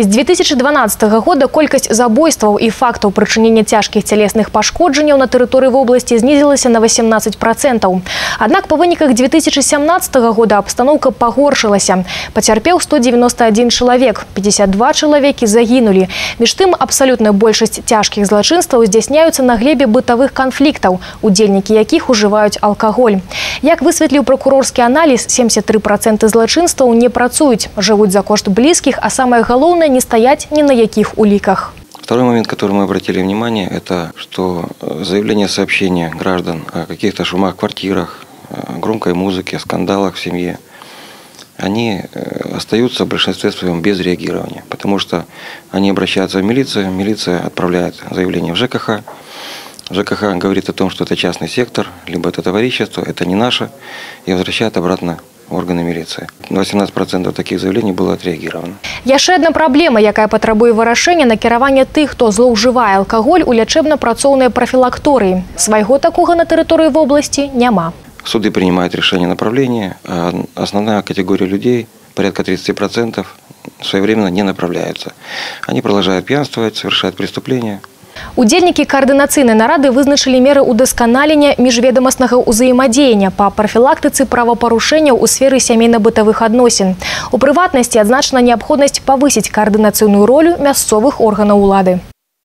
З 2012 года колькасць забойстваў і фактаў прычынення цяжкіх цялесных пашкоджанняў на тэрыторыі вобласці знізілася на 18%. Аднак па выніках 2017 года абстаноўка пагоршылася. Пацярпеў 191 чалавек, 52 чалавекі загінулі. Між тым, абсалютная большасць цяжкіх злачынстваў здзяйсняюцца на глебе бытавых канфліктаў, удзельнікі якіх ужываюць алкаголь. Як высветліў прокурорскі аналіз, 73% злачынстваў не працуюць, жывуць за кошт блізкіх, а самае галоўнае – не стоять ни на яких уликах. Второй момент, который мы обратили внимание, это что заявления, сообщения граждан о каких-то шумах в квартирах, громкой музыке, скандалах в семье, они остаются в большинстве своем без реагирования, потому что они обращаются в милицию, милиция отправляет заявление в ЖКХ. ЖКХ говорит о том, что это частный сектор, либо это товарищество, это не наше, и возвращает обратно органы милиции. 18% таких заявлений было отреагировано. Яшчэ одна праблема, якая патрабуе вырашэння, накіравання тых, хто злоўжывае алкаголь у лячэбна-працоўныя прафілакторыі. Свайго такога на тэрыторыі вобласці няма. Суды принимают решение направления, а основная категория людей, порядка 30%, своевременно не направляются. Они продолжают пьянствовать, совершают преступления. Удзельнікі каардынацыйнай нарады вызначылі меры ўдасканалення міжведамаснага ўзаемадзеяння па прафілактыцы правапарушэнняў у сферы сямейна-бытавых адносін. У прыватнасці адзначана неабходнасць павысіць каардынацыйную ролю мясцовых органаў улады.